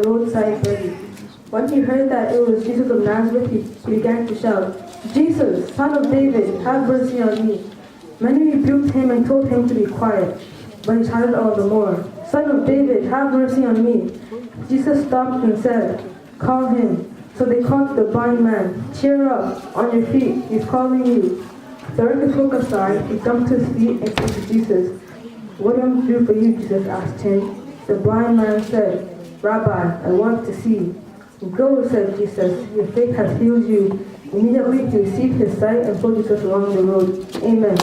roadside ready. When he heard that it was Jesus of Nazareth, he began to shout, "Jesus, Son of David, have mercy on me." Many rebuked him and told him to be quiet, but he shouted all the more, "Son of David, have mercy on me." Jesus stopped and said, "Call him." So they called the blind man. "Cheer up, on your feet, he's calling you." Throwing his cloak aside, he jumped to his feet and came to Jesus. "What do I want to do for you?" Jesus asked him. The blind man said, "Rabbi, I want to see." "Go," said Jesus, "your faith has healed you." Immediately he received his sight and followed Jesus along the road. Amen.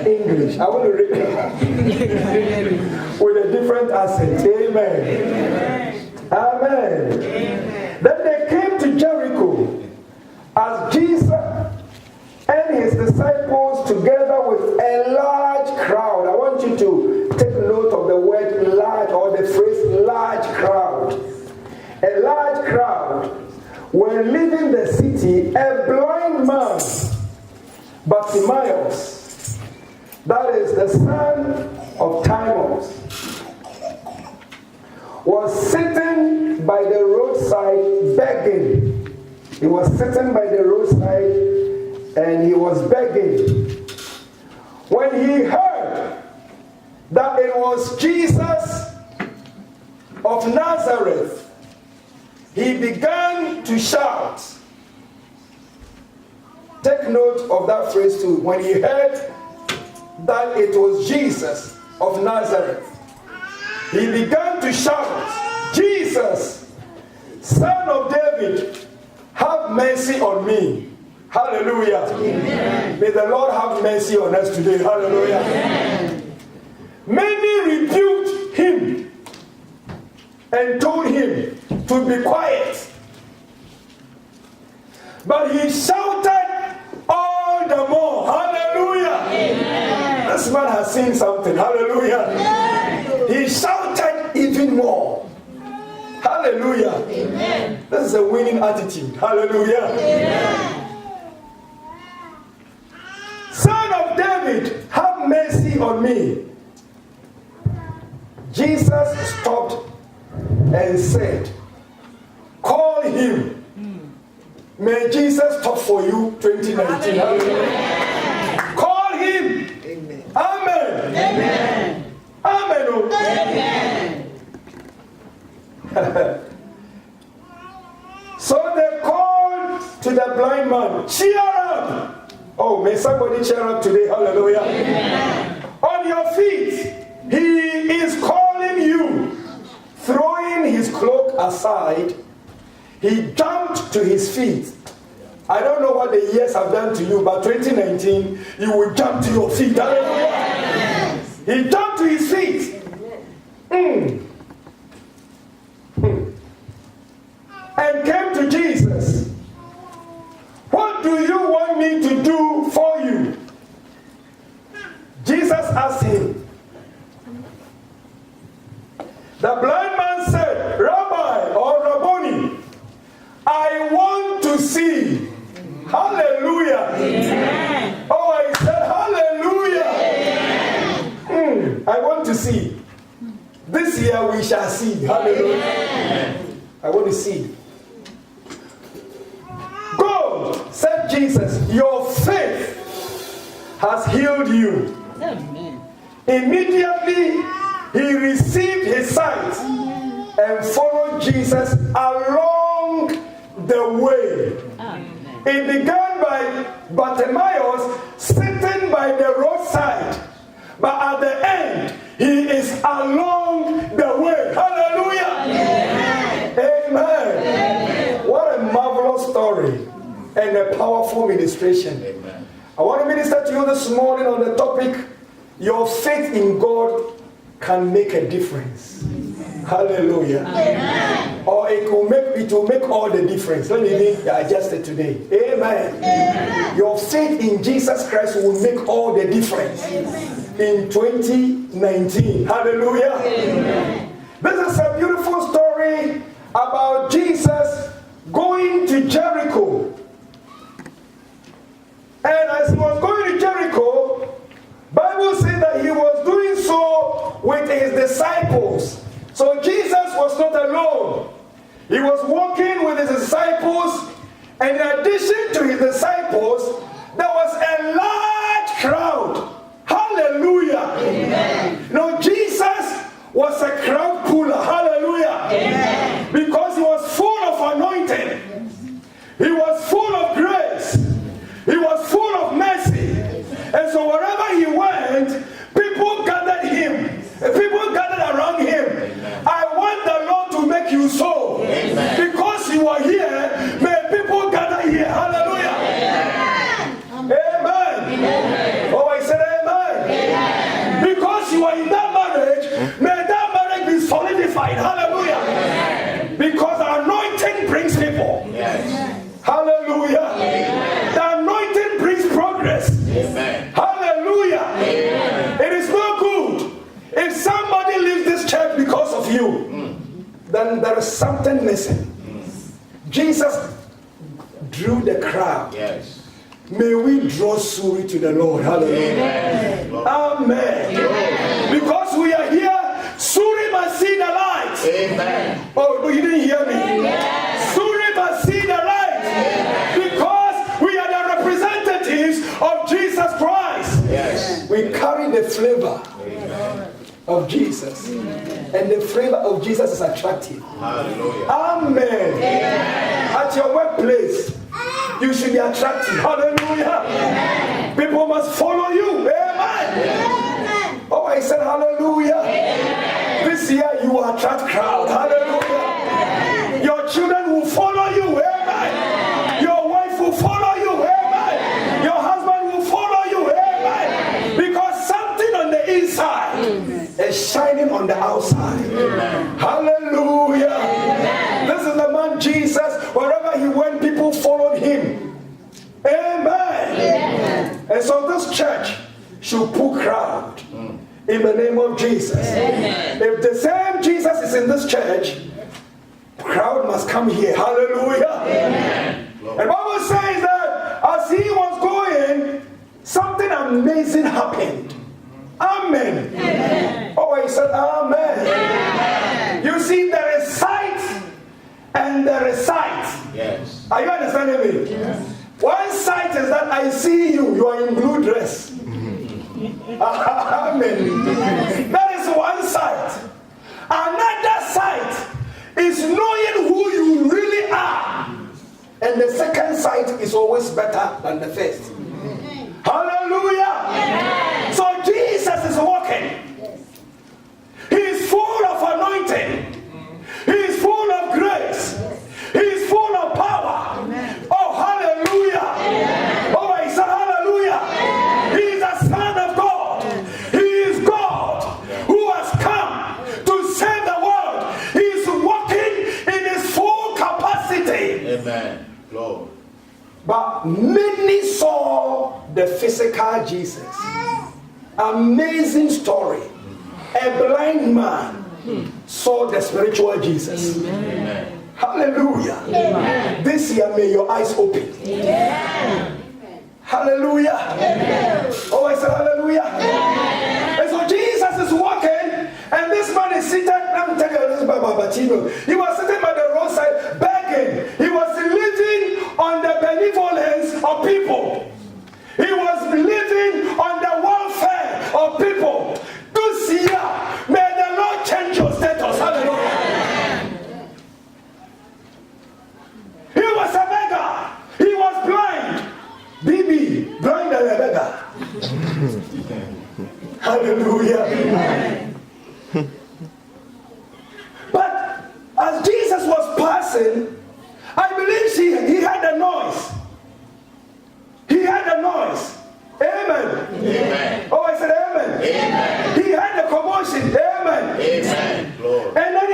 English. I want to read with a different accent. Amen. Amen. Then they came to Jericho as Jesus and his disciples together with a large crowd. I want you to take note of the word large or the phrase large crowd. A large crowd were leaving the city, a blind man, Bartimaeus, that is the son of Timaeus, was sitting by the roadside begging. He was sitting by the roadside and he was begging. When he heard that it was Jesus of Nazareth, he began to shout. Take note of that phrase too. When he heard that it was Jesus of Nazareth, he began to shout, Jesus, Son of David, have mercy on me. Hallelujah. Amen. May the Lord have mercy on us today. Hallelujah. Amen. Many rebuked him and told him to be quiet. But he shouted all the more. Hallelujah. Amen. This man has seen something. Hallelujah. Amen. He shouted even more. Hallelujah. Amen. This is a winning attitude. Hallelujah. Amen. Son of David, have mercy on me. Jesus stopped and said, call him. May Jesus talk for you 2019. Amen. Call him. Amen. Amen. Amen. Amen. Amen. So they called to the blind man, cheer up. Oh, may somebody cheer up today. Hallelujah. Amen. On your feet. He is calling you. Throwing his cloak aside, he jumped to his feet. I don't know what the years have done to you, but 2019, you will jump to your feet. Hallelujah. He jumped to his feet. And came to Jesus. What do you want me to do for you? Jesus asked him. The blind man said, Rabbi or Rabboni, I want to see. Hallelujah. Amen. Oh, I said hallelujah. I want to see. This year we shall see. Hallelujah. Amen. I want to see. Go, said Jesus, your faith has healed you. Amen. Immediately he received his sight and followed Jesus along the way. Amen. It began by Bartimaeus sitting by the roadside, but at the end, he is along the way. Hallelujah. Amen. Amen. Amen. What a marvelous story and a powerful ministration. Amen. I want to minister to you this morning on the topic, your faith in God can make a difference. Hallelujah. Amen. Or it will make all the difference. Let me adjust it today. Amen. Amen. Your faith in Jesus Christ will make all the difference. Amen. In 2019. Hallelujah. Amen. This is a beautiful story about Jesus going to Jericho. And as he was going to Jericho, Bible says that he was doing so with his disciples. So Jesus was not alone. He was walking with his disciples, and in addition to his disciples, there was a large crowd. Hallelujah. Amen. Now Jesus was a crowd puller. Hallelujah. Amen. Because he was full of anointing. He was full of grace. He was full of mercy. And so wherever he went, people gathered him. People gathered around him. Amen. I want the Lord to make you so. Amen. Because you are here, may people gather here. Hallelujah. Amen. Amen. Amen. Oh, I said amen. Amen. Because you are in that marriage, may that marriage be solidified. Hallelujah. Amen. Because the anointing brings people. Yes. Hallelujah. Amen. The anointing brings progress. Amen. Hallelujah. Amen. It is no good if somebody leaves this church because of you. Then there is something missing. Jesus drew the crowd. Yes. May we draw Suri to the Lord. Hallelujah. Amen. Amen. Amen. Because we are here, Suri must see the light. Amen. of Jesus. And the flavor of Jesus is attractive. Hallelujah. Amen. At your workplace, you should be attractive. Hallelujah. People must follow you. Amen. Oh, I said hallelujah. This year you will attract crowd. Hallelujah. Your children will follow you. Amen. Your wife will follow you. Amen. Your husband will follow you. Amen. Because something on the inside is shining on the outside. Amen. Hallelujah. Amen. This is the man Jesus. Wherever he went, people followed him. Amen. Amen. And so this church should pull crowd in the name of Jesus. Amen. If the same Jesus is in this church, crowd must come here. Hallelujah. Amen. And the Bible says that as he was going, something amazing happened. Amen. Amen. Oh, he said amen. Amen. You see, there is sight and there is sight. Yes. Are you understanding me? Yes. One sight is that I see you. You are in blue dress. Amen. That is one sight. Another sight is knowing who you really are. And the second sight is always better than the first. Hallelujah. Yes. So Jesus is walking. He is full of anointing. He is full of grace. He is full of power. Amen. Oh, hallelujah. Yes. Oh, I said hallelujah. Yes. He is the Son of God. Yes. He is God who has come to save the world. He is walking in his full capacity. Amen. Lord. But many saw the physical Jesus. Amazing story. A blind man saw the spiritual Jesus. Amen. Hallelujah. Amen. This year may your eyes open. Amen. Hallelujah. Amen. Oh, I said hallelujah. Amen. And so Jesus is walking, and this man is seated. Let me tell you this about Bartimaeus. He was sitting by the roadside begging. He was living on the benevolence of people. He was living on the welfare of people. This year, may the Lord change your status. Hallelujah. He was a beggar. He was blind. Baby, blind and a beggar. Hallelujah. But as Jesus was passing, I believe he heard a noise. He heard a noise. Amen. Amen. Oh, I said amen. Amen. He heard a commotion. Amen. Amen. Lord. And then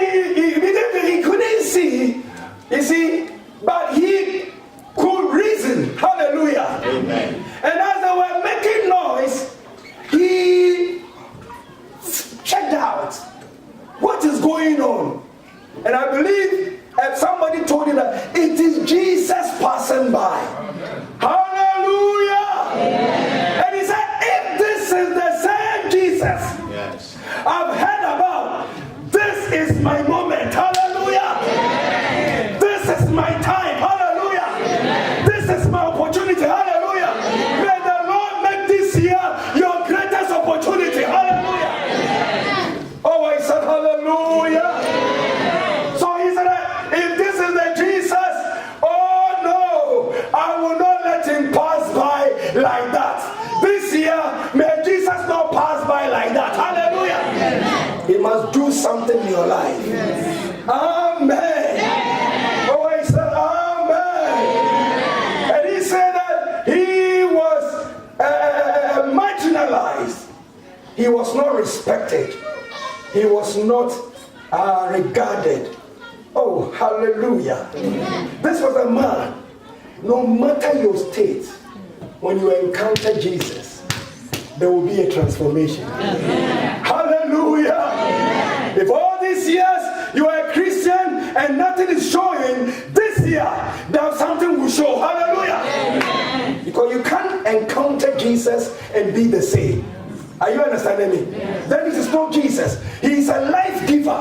he couldn't see, you see, but he could reason. Hallelujah. Amen. And as they were making noise, he checked out what is going on. And I believe somebody told him that it is Jesus passing by. Hallelujah. Amen. And he said, if this is the same Jesus I've heard about, this is my moment. Hallelujah. Amen. This is my time. Hallelujah. Amen. This is my opportunity. Hallelujah. Amen. May the Lord make this year your greatest opportunity. Hallelujah. Amen. Oh, I said hallelujah. Amen. So he said, if this is the Jesus, oh no, I will not let him pass by like that. This year, may Jesus not pass by like that. Hallelujah. Amen. He must do something in your life. Yes. Amen. Yes. Oh, I said amen. Yes. And he said that he was marginalized. He was not respected. He was not regarded. Oh, hallelujah. Amen. This was a man, no matter your state, when you encounter Jesus, there will be a transformation. Amen. Hallelujah. Amen. If all these years you are a Christian and nothing is showing, this year there something will show. Hallelujah. Amen. Because you can't encounter Jesus and be the same. Are you understanding me? Yes. Then this is not Jesus. He is a life giver.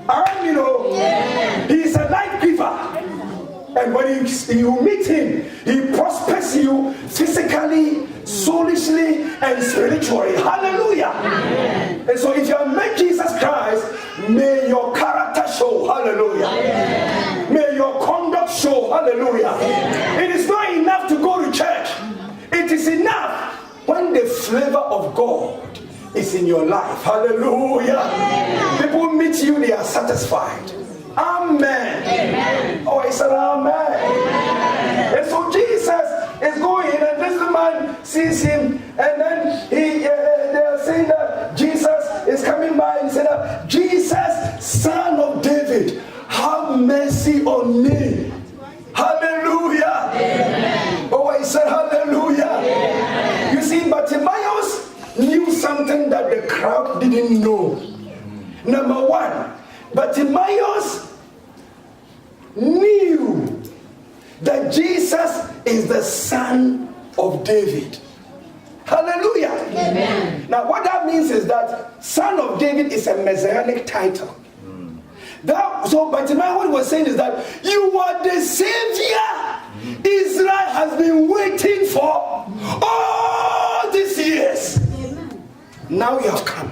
And he is a life giver. And when you meet him, he prospers you physically, soulishly and spiritually. Hallelujah. Amen. And so if you have met Jesus Christ, may your character show. Hallelujah. Amen. May your conduct show. Hallelujah. Amen. It is not enough to go to church. It is enough when the flavor of God is in your life. Hallelujah. Amen. People meet you, they are satisfied. Amen. Amen. Oh, I said amen. Amen. And so Jesus is going, and this man sees him, and then they are saying that Jesus is coming by, and he said, Jesus, Son of David, have mercy on me. Hallelujah. Amen. Oh, I said hallelujah. Amen. You see, Bartimaeus knew something that the crowd didn't know. Number one, Bartimaeus knew that Jesus is the Son of David. Hallelujah. Amen. Now what that means is that Son of David is a messianic title. So Bartimaeus, what he was saying is that you are the Savior Israel has been waiting for all these years. Now you have come.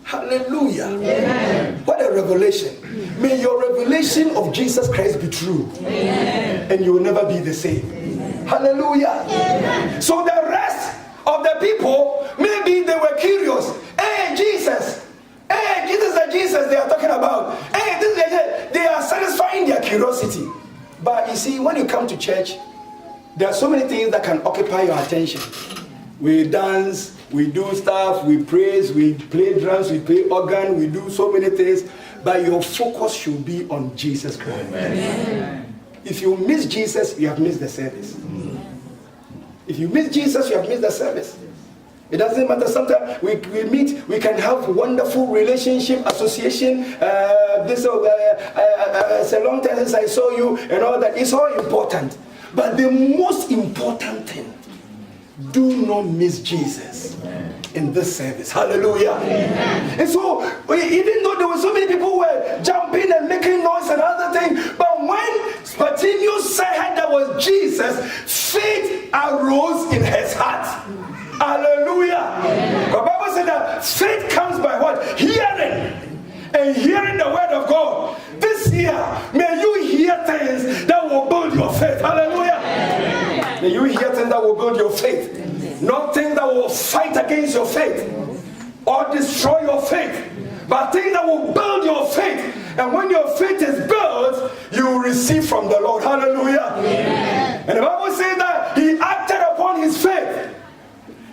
Hallelujah. Amen. What a revelation. May your revelation of Jesus Christ be true. Amen. And you will never be the same. Amen. Hallelujah. Amen. So the rest of the people, maybe they were curious. Hey, Jesus. Hey, this is the Jesus they are talking about. Hey, this is they are satisfying their curiosity. But you see, when you come to church, there are so many things that can occupy your attention. We dance, we do stuff, we praise, we play drums, we play organ, we do so many things. But your focus should be on Jesus Christ. Amen. If you miss Jesus, you have missed the service. If you miss Jesus, you have missed the service. It doesn't matter. Sometimes we meet, we can have wonderful relationship, association. It's a long time since I saw you and all that. It's all important. But the most important thing, do not miss Jesus in this service. Hallelujah. Amen. And so, even though there were so many people who were jumping and making noise and other things, but when Bartimaeus said that was Jesus, faith arose in his heart. Hallelujah. The Bible said that faith comes by what? Hearing. And hearing the word of God. This year, may you hear things that will build your faith. Hallelujah. May you hear things that will build your faith. Not things that will fight against your faith or destroy your faith, but things that will build your faith. And when your faith is built, you will receive from the Lord. Hallelujah. Amen. And the Bible says that he acted upon his faith.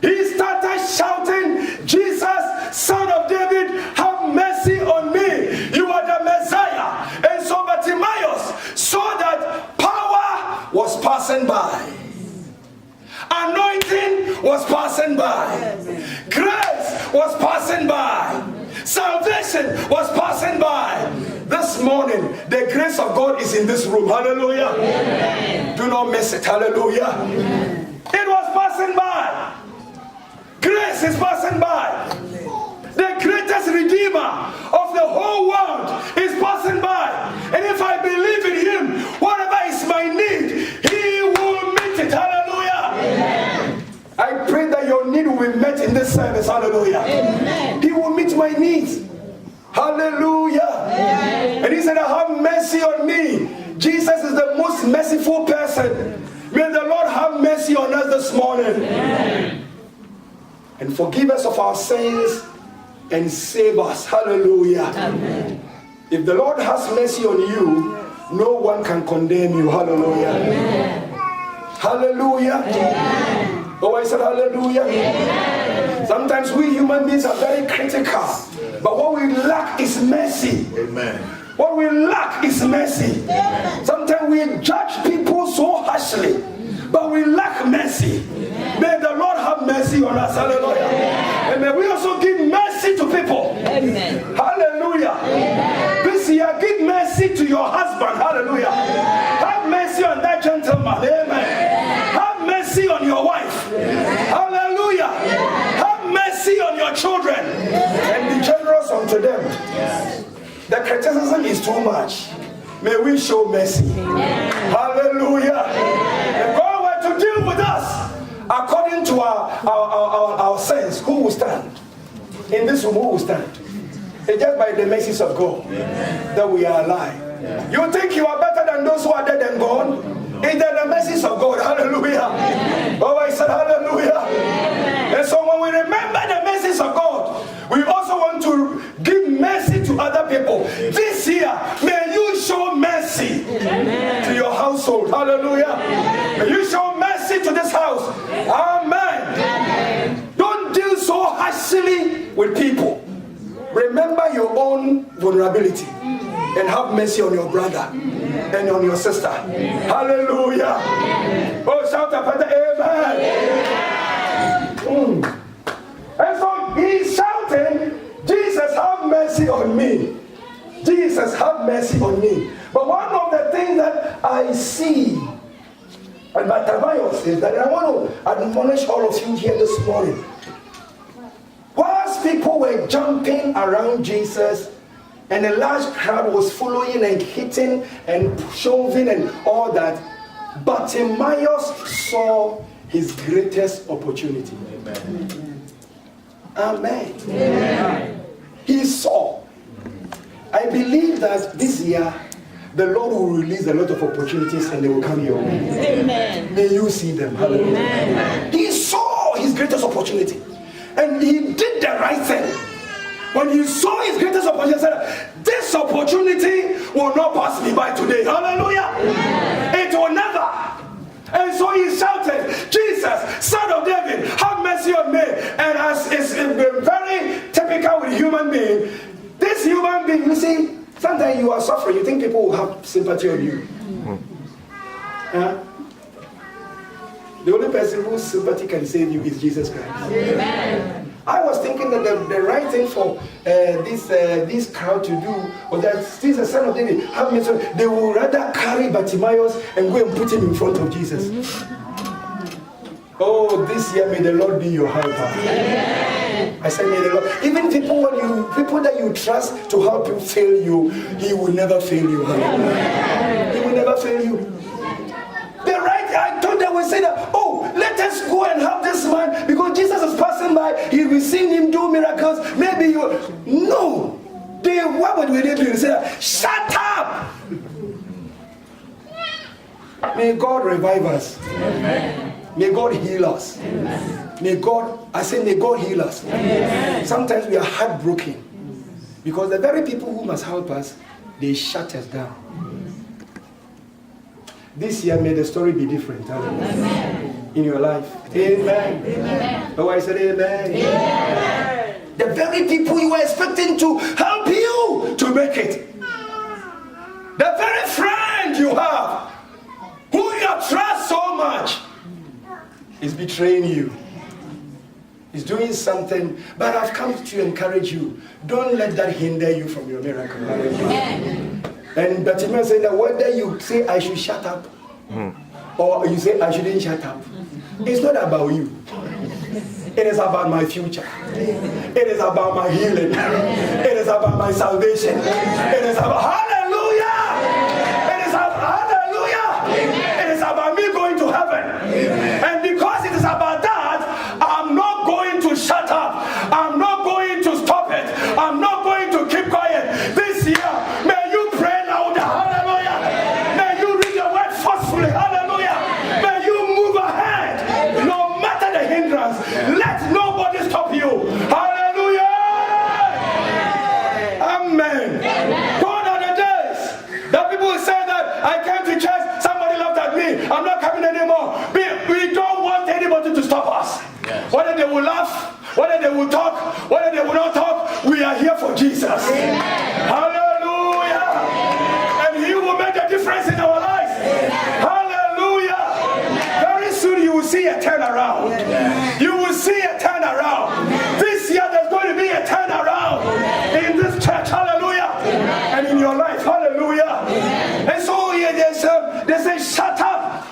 He started shouting, Jesus, Son of David, have mercy on me. You are the Messiah. And so Bartimaeus saw that power was passing by. Anointing was passing by. Grace was passing by. Salvation was passing by. This morning, the grace of God is in this room. Hallelujah. Amen. Do not miss it. Hallelujah. Amen. It was passing by. Grace is passing by. The greatest redeemer of the whole world is passing by. And if I believe in him, whatever is my need, he will meet it. Hallelujah. Amen. I pray that your need will be met in this service. Hallelujah. Amen. He will meet my needs. Hallelujah. Amen. And he said, have mercy on me. Jesus is the most merciful person. May the Lord have mercy on us this morning. Amen. And forgive us of our sins and save us. Hallelujah. Amen. If the Lord has mercy on you, no one can condemn you. Hallelujah. Amen. Hallelujah. Amen. Oh, I said hallelujah. Amen. Sometimes we human beings are very critical, but what we lack is mercy. Amen. What we lack is mercy. Amen. Sometimes we judge people so harshly, but we lack mercy. Amen. May the Lord have mercy on us. Hallelujah. Amen. And may we also give mercy to people. Amen. Hallelujah. Amen. This year, give mercy to your husband. Hallelujah. Amen. Have mercy on that gentleman. Amen. Amen. Have mercy on your wife. Amen. Hallelujah. Amen. Have mercy on your children. Amen. And be generous unto them. Yes. The criticism is too much. May we show mercy. Amen. Hallelujah. Amen. If God were to deal with us according to our sense, who will stand? In this room, who will stand? It's just by the mercies of God that we are alive. You think you are better than those who are dead and gone? It's the mercies of God. Hallelujah. Oh, I said hallelujah. And so when we remember the mercies of God, we also want to give mercy to other people. This year, may you show mercy to your household. Hallelujah. May you show mercy to this house. Amen. Don't deal so harshly with people. Remember your own vulnerability and have mercy on your brother and on your sister. Hallelujah. Oh, shout up, amen. And so he's shouting, Jesus, have mercy on me. Jesus, have mercy on me. But one of the things that I see and Bartimaeus is that I want to admonish all of you here this morning. Whilst people were jumping around Jesus and a large crowd was following and hitting and shoving and all that, Bartimaeus saw his greatest opportunity. Amen. Amen. He saw. I believe that this year the Lord will release a lot of opportunities and they will come your way. Amen. May you see them. Hallelujah. Amen. He saw his greatest opportunity. And he did the right thing. When he saw his greatest opportunity, he said, this opportunity will not pass me by today. Hallelujah. It will never. And so he shouted, Jesus, Son of David, have mercy on me. And as is very typical with human being, this human being, you see, sometimes you are suffering, you think people will have sympathy on you. The only person whose sympathy can save you is Jesus Christ. Amen. I was thinking that the right thing for this crowd to do was that Jesus, Son of David, have mercy. They will rather carry Bartimaeus and go and put him in front of Jesus. Oh, this year may the Lord be your helper. Amen. I said, may the Lord. Even people that you trust to help you fail you, He will never fail you. Amen. He will never fail you. I thought they would say that, oh, let us go and help this man because Jesus is passing by. He will see him do miracles. Maybe you. No. What would they do? They say, shut up. May God revive us. Amen. May God heal us. Amen. May God heal us. Amen. Sometimes we are heartbroken because the very people who must help us, they shut us down. This year, may the story be different. Amen. In your life. Amen. Amen. Oh, I said amen. Amen. The very people you were expecting to help you to make it. The very friend you have, who you trust so much, is betraying you. Is doing something. But I've come to encourage you. Don't let that hinder you from your miracle. Amen. And Bartimaeus said that whether you say I should shut up or you say I shouldn't shut up, it's not about you. It is about my future. It is about my healing. It is about my salvation. It is about hallelujah. It is about hallelujah. It is about me going to heaven. And because it is about that, I'm not going to shut up. I'm not going to stop it. I'm not going to keep quiet. This year, may you pray louder. Hallelujah. May you read the word forcefully. Hallelujah. May you move ahead. No matter the hindrance. Let nobody stop you. Hallelujah. Amen. Gone are the days that people will say that I came to church, somebody laughed at me, I'm not coming anymore. We don't want anybody to stop us. Yes. Whether they will laugh, whether they will talk, whether they will not talk, we are here for Jesus. Amen. Hallelujah. Amen. And He will make a difference in our lives. Amen. Hallelujah. Amen. Very soon you will see a turnaround. Amen. You will see a turnaround. Amen. This year there's going to be a turnaround. Amen. In this church. Hallelujah. Amen. And in your life. Hallelujah. Amen. And so they say shut up.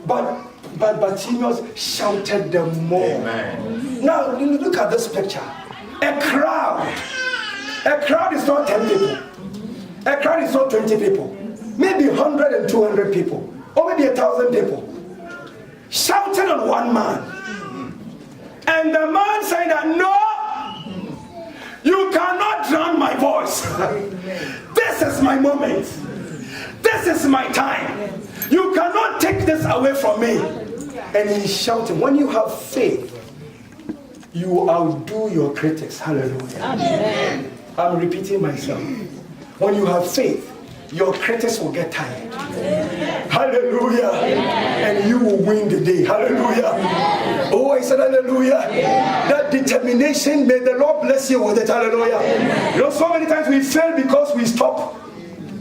But Bartimaeus shouted the more. Amen. Now look at this picture. A crowd. A crowd is not 10 people. A crowd is not 20 people. Maybe 100 and 200 people. Or maybe 1,000 people. Shouting on one man. And the man said that, no, you cannot drown my voice. This is my moment. This is my time. You cannot take this away from me. And he's shouting, when you have faith, you outdo your critics. Hallelujah. Amen. I'm repeating myself. When you have faith, your critics will get tired. Amen. Hallelujah. Amen. And you will win the day. Hallelujah. Amen. Oh, I said hallelujah. Amen. That determination, may the Lord bless you with it. Hallelujah. Amen. You know, so many times we fail because we stop.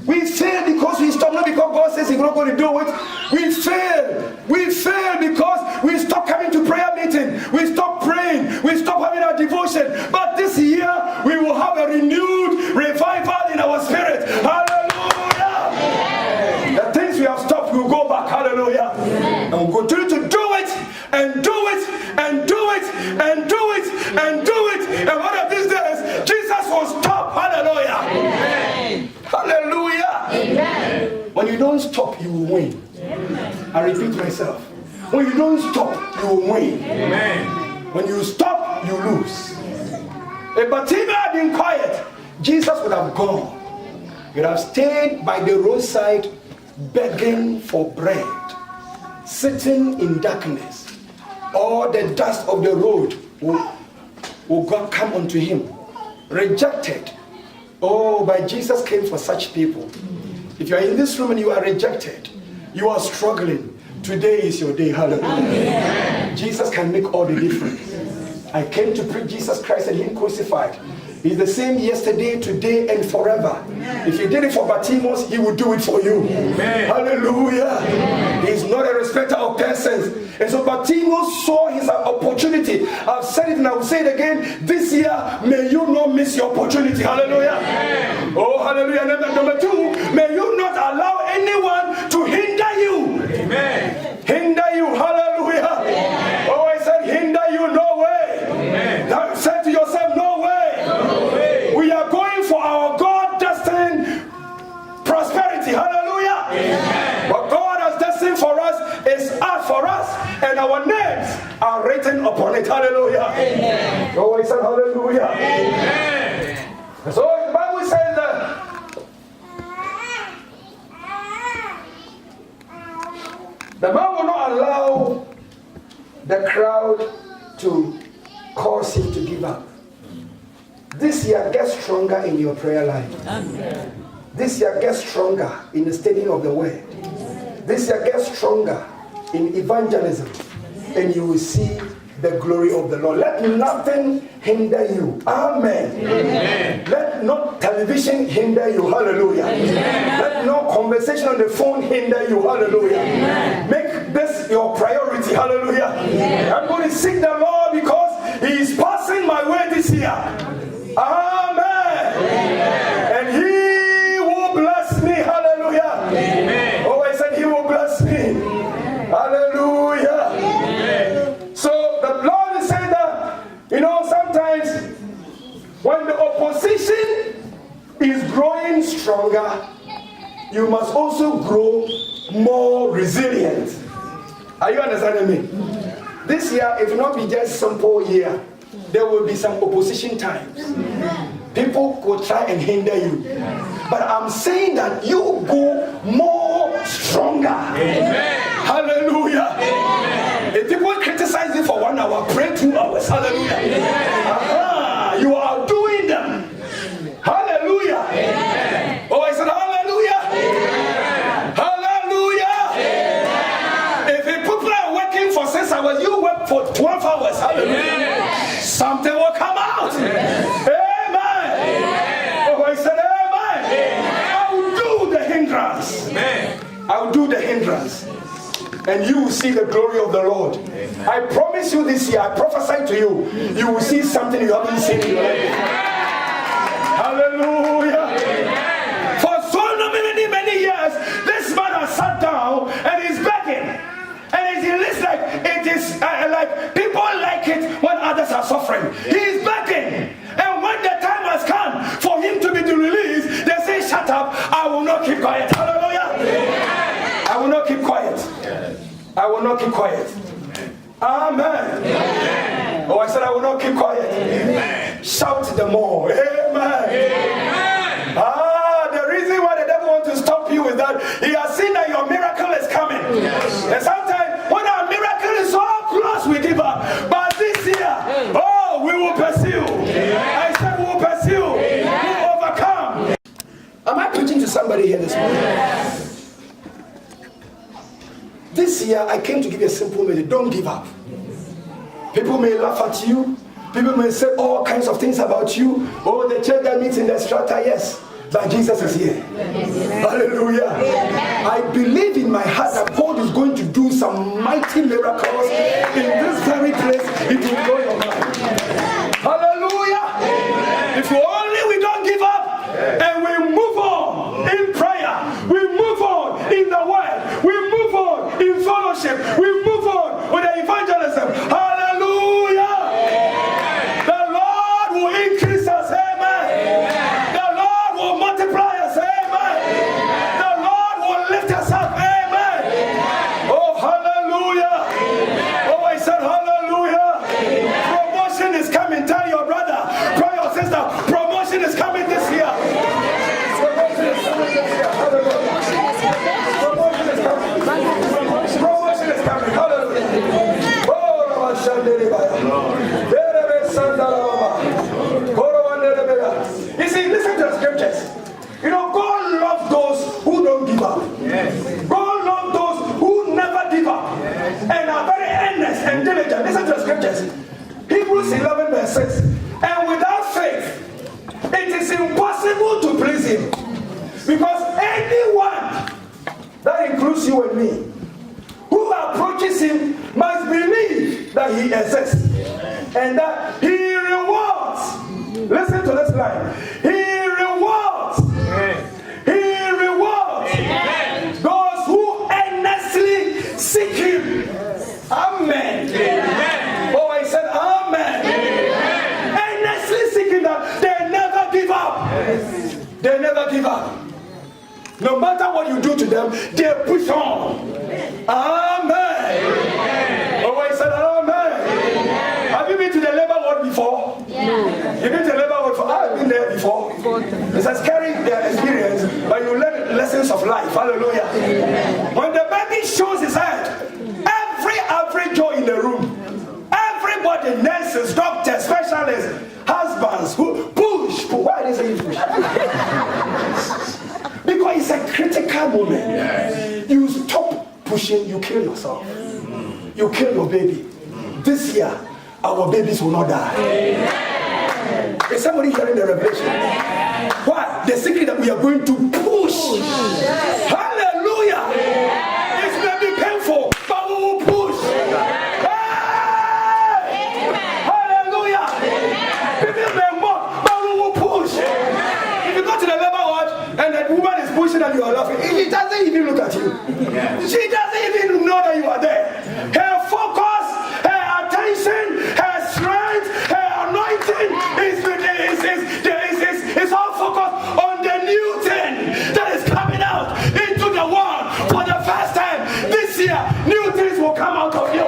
We fail because we stop, not because God says He's not going to do it. We fail. We fail because we stop coming to prayer meeting. We stop praying. We stop having our devotion. But this year, we will have a renewed revival in our spirit. Hallelujah. Amen. The things we have stopped, we'll go back. Hallelujah. Amen. And we'll continue to do it, and do it, and do it, and do it, and do it. And one of these days, Jesus will stop. Hallelujah. Amen. Hallelujah. Amen. When you don't stop, you will win. Amen. I repeat myself. When you don't stop, you will win. Amen. When you stop, you lose. If Bartimaeus had been quiet, Jesus would have gone. He would have stayed by the roadside begging for bread, sitting in darkness. All the dust of the road will come unto him. Rejected. Oh, but Jesus came for such people. If you are in this room and you are rejected, you are struggling, today is your day. Hallelujah. Amen. Jesus can make all the difference. I came to preach Jesus Christ and Him crucified. He's the same yesterday, today, and forever. If He did it for Bartimaeus, He will do it for you. Amen. Hallelujah. Amen. He's not a respecter of persons. And so Bartimaeus saw his opportunity. I've said it and I will say it again. This year, may you not miss your opportunity. Hallelujah. Amen. Oh, hallelujah. Number two, may you not allow anyone to hinder you. Amen. Hinder you. Hallelujah. Amen. Oh, I said hinder you. No way. Amen. Now, say to yourself, no way. No way. We are going for our God-destined prosperity. Hallelujah. Amen. What God has destined for us is out for us, and our names are written upon it. Hallelujah. Amen. Oh, I said hallelujah. Amen. So the Bible says that the man will not allow the crowd to cause him to give up. This year, get stronger in your prayer life. Amen. This year, get stronger in the studying of the word. This year, get stronger in evangelism, and you will see the glory of the Lord. Let nothing hinder you. Amen. Amen. Let not television hinder you. Hallelujah. Amen. Let no conversation on the phone hinder you. Hallelujah. Amen. Make this your priority. Hallelujah. Amen. I'm going to seek the Lord because He is passing my way this year. Amen. Amen. And He will bless me. Hallelujah. Amen. Oh, I said He will bless me. Amen. Hallelujah. Amen. So the Lord is saying that, sometimes when the opposition is growing stronger, you must also grow more resilient. Are you understanding me? This year, it will not be just simple year. There will be some opposition times. People could try and hinder you. But I'm saying that you go more stronger. Amen. Hallelujah. Amen. If people criticize you for 1 hour, pray 2 hours. Hallelujah. You are doing them. Hallelujah. Amen. Oh, I said hallelujah. Amen. Hallelujah. Amen. If people are working for 6 hours, you work for 12 hours. Hallelujah. Amen. Something will come out. Amen. I'll do the hindrance, and you will see the glory of the Lord. Amen. I promise you this year, I prophesy to you, you will see something you haven't seen in your life. Hallelujah. Amen. For so many years, this man has sat down and he's begging, and it looks like it is like people like it when others are suffering. He is begging, and when the time has come for him to be released, they say, "Shut up! I will not keep quiet." Hallelujah. Amen. I will not keep quiet. I will not keep quiet. Amen. Amen. Oh, I said I will not keep quiet. Amen. Shout the more. Amen. Amen. The reason why the devil wants to stop you is that he has seen that your miracle is coming. Yes. And sometimes when our miracle is so close, we give up. But this year, we will pursue. I said we will pursue. We will overcome. Am I preaching to somebody here this morning? Yes. This year, I came to give you a simple message. Don't give up. People may laugh at you. People may say all kinds of things about you. Oh, the church that meets in the strata, yes. But Jesus is here. Yes. Hallelujah. Yes. I believe in my heart that God is going to do some mighty miracles in this very place. It will blow your mind. Hallelujah. Yes. If only we don't give up and we move on in prayer. We move on in the word. We move on in fellowship. We move on with the evangelism. Hallelujah. The Lord will increase us. Amen. The Lord will multiply us. Amen. The Lord will lift us up. Amen. Oh, hallelujah. Oh, I said hallelujah. Promotion is coming. Tell your brother, tell your sister, promotion is coming this year. Promotion is coming this year. Promotion is coming. Promotion is coming. Hallelujah. Oh, you see, listen to the scriptures. You know, God loves those who don't give up. Yes. God loves those who never give up. Yes. And are very earnest and diligent. Listen to the scriptures. Hebrews 11 verse 6. And without faith, it is impossible to please him. Because anyone, that includes you and me, who approaches him must believe that he exists. And that he rewards. Listen to this line. He rewards. He rewards those who earnestly seek him. Amen. Oh, I said amen. Earnestly seeking that they never give up. They never give up. No matter what you do to them, they push on. Amen. Oh, I said amen. Have you been to the labor ward before? Yeah. You've been to the labor ward before? I've been there before. It's a scary experience, but you learn lessons of life. Hallelujah. When the baby shows his head, every average Joe in the room, everybody, nurses, doctors, specialists, husbands, who push. Why are they saying push? Because it's a critical moment. Yes. You stop pushing, you kill yourself. You kill your baby. This year, our babies will not die. Amen. Is somebody hearing the revelation? Why? The secret that we are going to push. Hallelujah. It may be painful, but we will push. Hallelujah. People may mock, but we will push. If you go to the labor ward and the woman is pushing and you are laughing, she doesn't even look at you. She doesn't even know that you are there. Her focus, her attention, her strength, her anointing is all focused on the new thing that is coming out into the world for the first time. This year, new things will come out of you.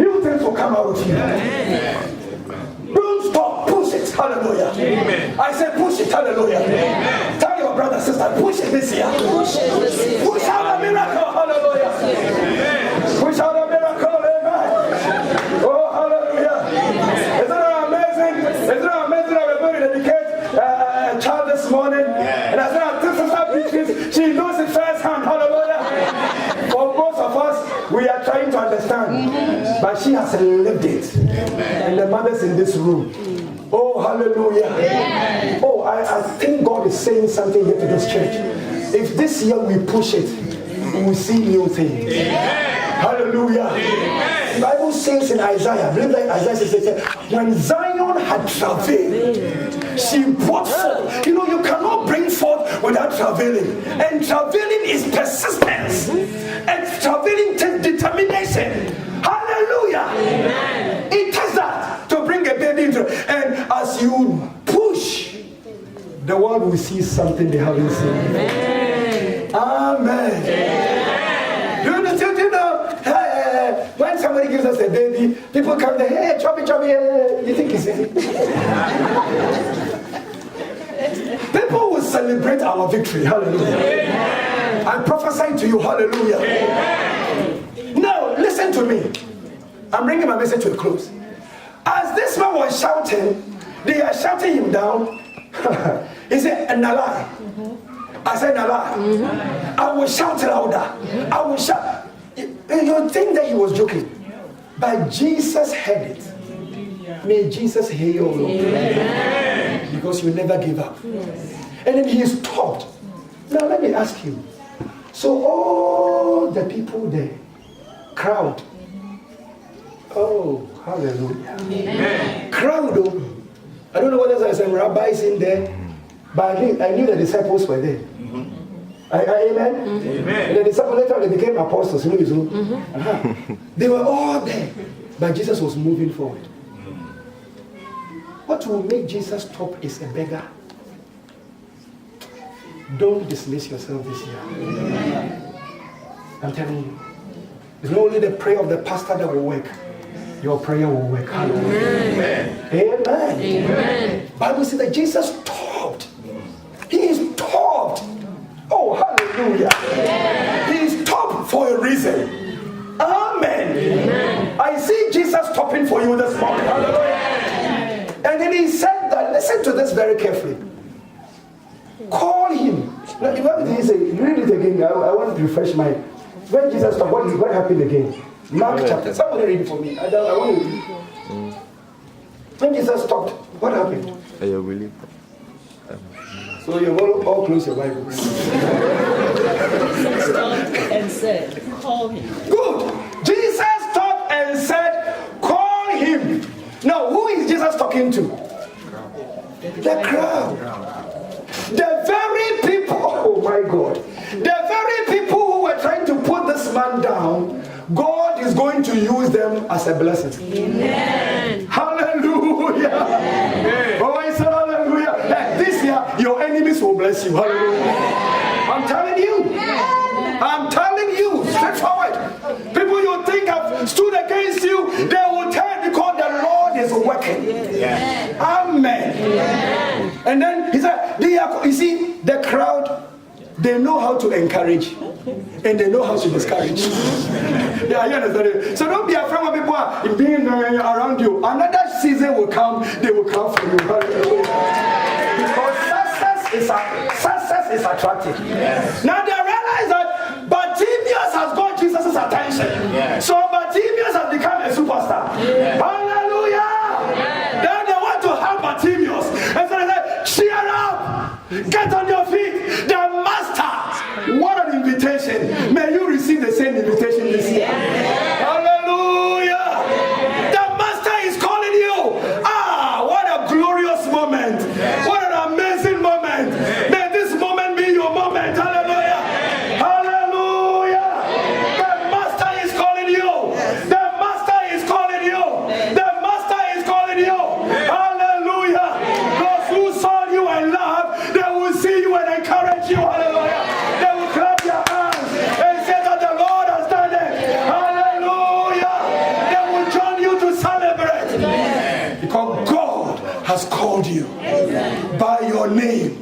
New things will come out of you. Don't stop, push it, hallelujah. Amen. I said push it, hallelujah. Amen. Tell your brother, sister, push it this year. Push it this year. Push out a miracle, hallelujah. Amen. Push out a miracle, amen. Oh, hallelujah. Isn't it amazing? Isn't it amazing that we're going to dedicate a child this morning? And as this sister preaches, she knows it firsthand, hallelujah. For most of us, we are trying to understand, but she has lived it. And the mothers in this room, oh hallelujah. Oh, I think God is saying something here to this church. If this year we push it, we will see new things. Hallelujah. The Bible says in Isaiah, I believe that Isaiah says, when Zion had travailed, she brought forth. You know, you cannot bring forth without travailing. And travailing is persistence. And travailing takes determination. Hallelujah. Amen. It takes that to bring a baby into. And as you push, the world will see something they haven't seen. Amen. Amen. Do you understand? somebody gives us a baby, people come there, hey, chubby, you think it's easy? People will celebrate our victory. Hallelujah. I'm prophesying to you. Hallelujah. Now, listen to me. I'm bringing my message to a close. As this man was shouting, they are shouting him down. He said, Nala. I said, Nala. I will shout louder. I will shout. You think that he was joking. But Jesus heard it. May Jesus hear you, Lord. Because you never give up. And then he stopped. Now let me ask you. So all the people there, crowd. Oh, hallelujah. Amen. Crowd. Oh. I don't know whether there's some rabbis in there, but I knew the disciples were there. Amen? Amen. And the disciples later they became apostles. They were all there. But Jesus was moving forward. What will make Jesus stop is a beggar. Don't dismiss yourself this year. I'm telling you. It's not only the prayer of the pastor that will work. Your prayer will work. Amen. Amen. Amen. Bible says that Jesus stopped. He stopped. Oh, hallelujah. Amen. He stopped for a reason. Amen. Amen. I see Jesus stopping for you this morning. Hallelujah. And then he said that, listen to this very carefully. Call him. Now, what did he say? Read it again. I want to refresh my. When Jesus stopped, what happened again? Mark chapter. Somebody read it for me. I want to read. When Jesus stopped, what happened? So you all close your Bibles. Stopped and said, call him. Good. Jesus stopped and said, call him. Now, who is Jesus talking to? The crowd. The very people, oh my God, the very people who were trying to put this man down, God is going to use them as a blessing. Amen. Hallelujah. Amen. Oh, I said hallelujah. Hey, this year, your enemies will bless you. Hallelujah. I'm telling you. I'm telling you, straightforward. People you think have stood against you, they will turn because the Lord is working. Yes. Amen. Yes. And then he said, you see, the crowd, they know how to encourage and they know how to discourage. Yeah, you understand? So don't be afraid when people are being around you. Another season will come, they will come for you. Because success is attractive. Yes. Now they realize that Bartimaeus has got Jesus' attention. Yes. So Bartimaeus has become a superstar. Yes. Hallelujah! Yes. Then they want to help Bartimaeus. And so they say, cheer up! Get on your feet! The master! What an invitation! May you receive the same invitation this year. Yes. Hallelujah! Yes. The master is calling you! Ah, what a glorious moment! Yes. What an amazing moment! Yes. May this moment be your moment! Hallelujah! Yes. Hallelujah! Yes. The master is calling you! Yes. The master is calling you! Yes. The master is calling you! Yes. Hallelujah! Yes. Those who saw you and love, they will see you and encourage you. Hallelujah! They will clap their hands and say that the Lord has done it. Hallelujah! They will join you to celebrate. Because God has called you by your name.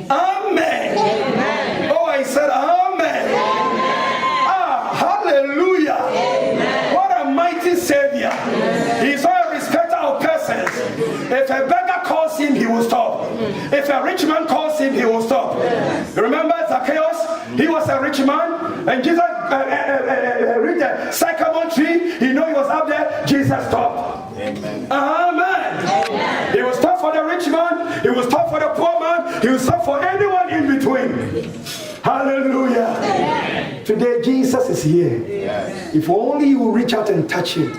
Amen. Oh, I said amen. Ah, hallelujah. What a mighty Savior. He's not a respecter of persons. If a beggar calls him, he will stop. If a rich man calls him, he will stop. Remember Zacchaeus? He was a rich man, and Jesus reached a sycamore tree. He knew he was up there. Jesus stopped. Amen. Amen. He will stop for the rich man. He will stop for the poor man. He will stop for anyone in between. Hallelujah. Today Jesus is here. If only you will reach out and touch him,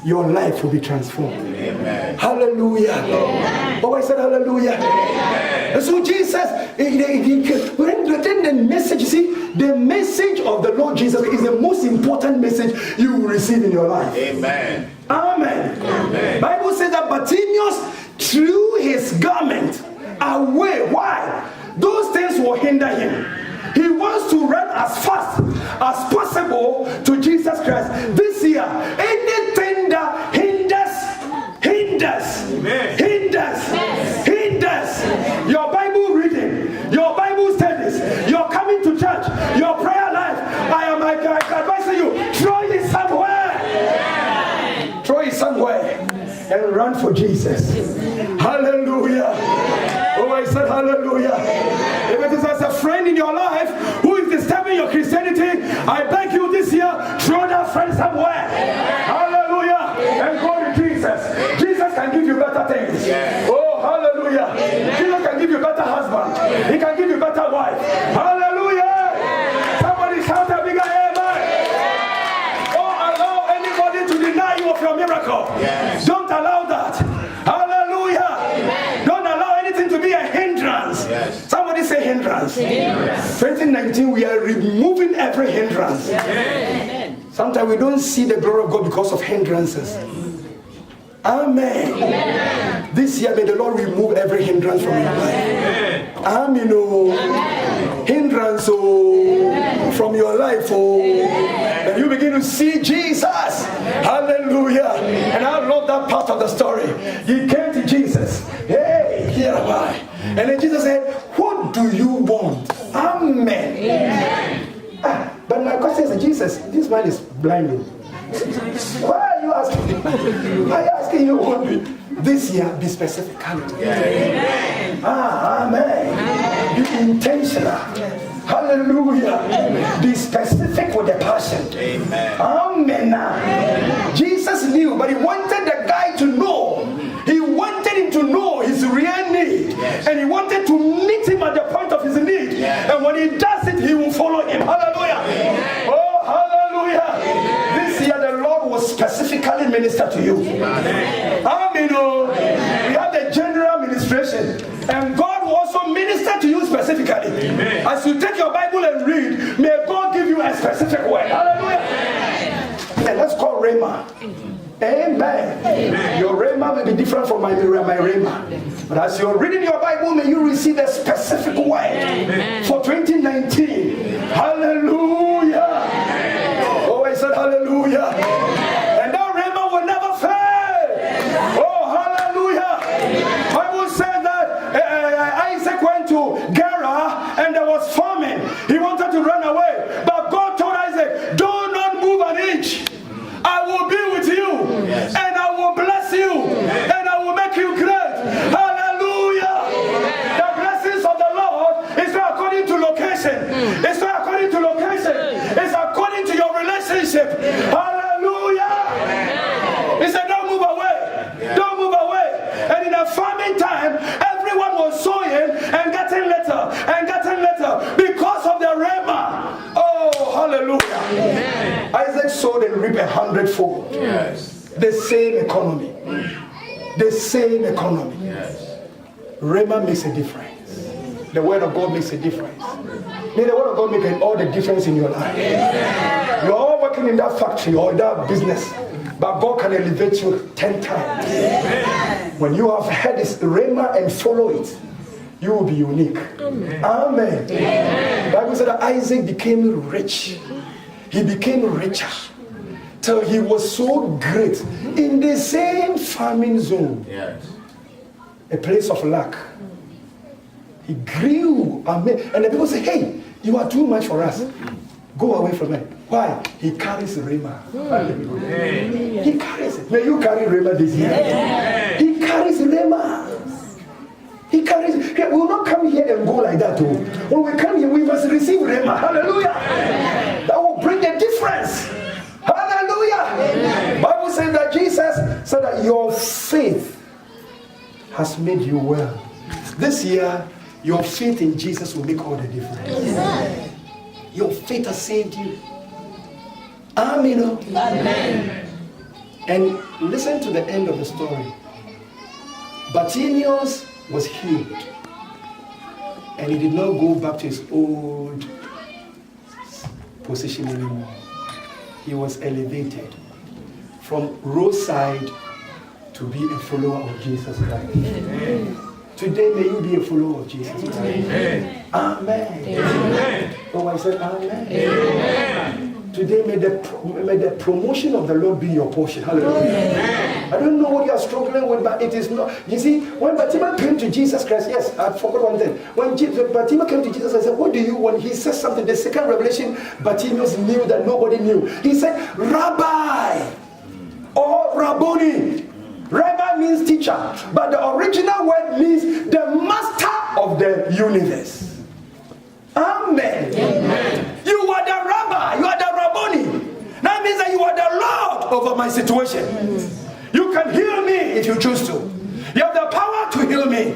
your life will be transformed. Amen. Hallelujah. Amen. Oh, I said hallelujah. Amen. And so Jesus, the message, you see, the message of the Lord Jesus is the most important message you will receive in your life. Amen. Amen. Amen. Bible says that Bartimaeus threw his garment away. Why? Those things will hinder him. He wants to run as fast as possible to Jesus Christ. This year, anything that hinders your Bible reading, your Bible studies, your coming to church, your prayer life, I am advising you, throw it somewhere. Throw it somewhere and run for Jesus. Hallelujah. Oh, I said hallelujah. If it is as a friend in your life who is disturbing your Christianity, I beg you this year, throw that friend somewhere. Hallelujah. And go to Jesus. Jesus can give you better things. Oh, hallelujah. Jesus can give you better husband. He can give you better wife. Hallelujah. Somebody shout a bigger amen. Don't allow anybody to deny you of your miracle. Don't allow that. Hallelujah. Don't allow anything to be a hindrance. Somebody say hindrance. 2019, we are removing every hindrance. Sometimes we don't see the glory of God because of hindrances. Amen. This year, may the Lord remove every hindrance from your life. Amen. Hindrance from your life. And you begin to see Jesus. Hallelujah. And I love that part of the story. He came to Jesus. Hey, here am I. And then Jesus said, what do you want? Amen. But my question is, Jesus, this man is blind. Why are you asking? Why are you asking you what this year? Be specific. Amen. Amen. Be intentional. Hallelujah. Be specific with the passion. Amen. Jesus knew, but he wanted the guy to know. He wanted him to know his real need. And he wanted to meet him at the point of his need. And when he does it, he will follow him. Hallelujah. Oh, hallelujah. This year the Lord will specifically minister to you. Amen. We have the general ministration. And God will also minister to you specifically. As you take your Bible and read, may God give you a specific word. Hallelujah. And let's call Rhema. Amen. Your Rhema will be different from my Rhema. But as you're reading your Bible, may you receive a specific word for 2019. Hallelujah. Oh, I said hallelujah. And that Rhema will never fail. Oh, hallelujah. Bible says that Isaac went to Gerar and there was famine. He wanted to run away. But God told Isaac, do not move an inch. I will be with you, and I will bless you, and I will make you great. Hallelujah. The blessings of the Lord is not according to location. It's not according to location. It's according to your relationship. Hallelujah. He said, don't move away. Don't move away. And in a farming time, everyone was sowing and getting letter because of the Rhema. Oh, hallelujah. Isaac sowed and reaped 100-fold. The same economy. The same economy. Rhema makes a difference. The word of God makes a difference. May the word of God make all the difference in your life. You're all working in that factory or that business, but God can elevate you 10 times. When you have heard this Rhema and follow it, you will be unique. Amen. The Bible said that Isaac became rich. He became richer till he was so great in the same farming zone, a place of lack. He grew, and the people say, hey, you are too much for us. Go away from it. Why? He carries Rhema. He carries it. May you carry Rhema this year. He carries Rhema. He carries it. We will not come here and go like that. Too. When we come here, we must receive Rhema. Hallelujah. That will bring a difference. Hallelujah. Bible says that Jesus said that your faith has made you well. This year, your faith in Jesus will make all the difference. Your faith has saved you. Amen. Amen. And listen to the end of the story. Bartimaeus was healed. And he did not go back to his old position anymore. He was elevated from roadside to be a follower of Jesus Christ. Amen. Today may you be a follower of Jesus. Amen. Amen. Oh, I said amen. Amen. Today may the promotion of the Lord be your portion. Hallelujah. Amen. I don't know what you are struggling with, but it is not. You see, when Bartimaeus came to Jesus Christ, yes, I forgot one thing. When Bartimaeus came to Jesus, I said, what do you want? He said something. The second revelation, Bartimaeus knew that nobody knew. He said, Rabbi or Rabboni. Rabbi means teacher, but the original word means the master of the universe. Amen. Amen. You are the rabbi, you are the Rabboni. That means that you are the Lord over my situation. You can heal me if you choose to. You have the power to heal me.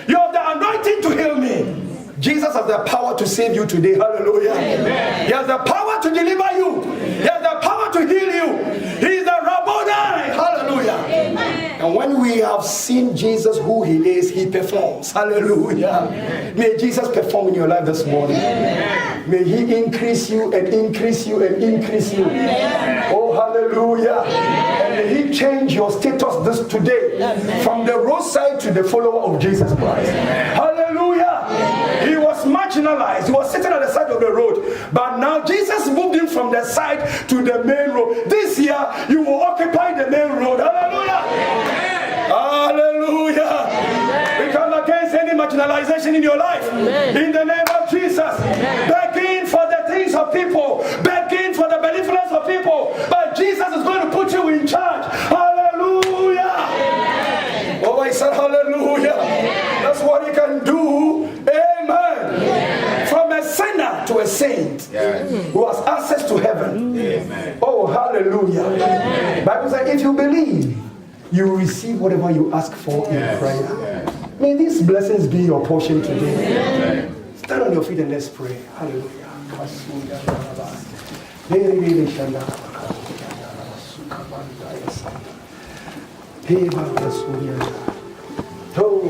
You have the anointing to heal me. Jesus has the power to save you today. Hallelujah. Amen. He has the power to deliver you. He has the power to heal you. He is the Rabboni. Hallelujah. Amen. And when we have seen Jesus who he is, he performs. Hallelujah. Amen. May Jesus perform in your life this morning. Amen. May he increase you and increase you and increase you. Amen. Oh, hallelujah. Amen. And may he change your status this today. Amen. From the roadside to the follower of Jesus Christ. Amen. Hallelujah. Amen. He was marginalized. He was sitting at the side of the road. But now Jesus moved him from the side to the main road. This year, you will occupy the main road. Hallelujah. Amen. Hallelujah. Amen. We come against any marginalization in your life. Amen. In the name of Jesus. Amen. Begging for the things of people. Begging for the benevolence of people. But Jesus is going to put you in charge. Hallelujah. Amen. Oh, I said hallelujah. Amen. That's what he can do. Amen. Amen. From a sinner to a saint, yes, who has access to heaven. Amen. Oh, hallelujah. Amen. Bible says if you believe, you will receive whatever you ask for, yes, in prayer. Yes. May these blessings be your portion today. Amen. Stand on your feet and let's pray. Hallelujah. Oh,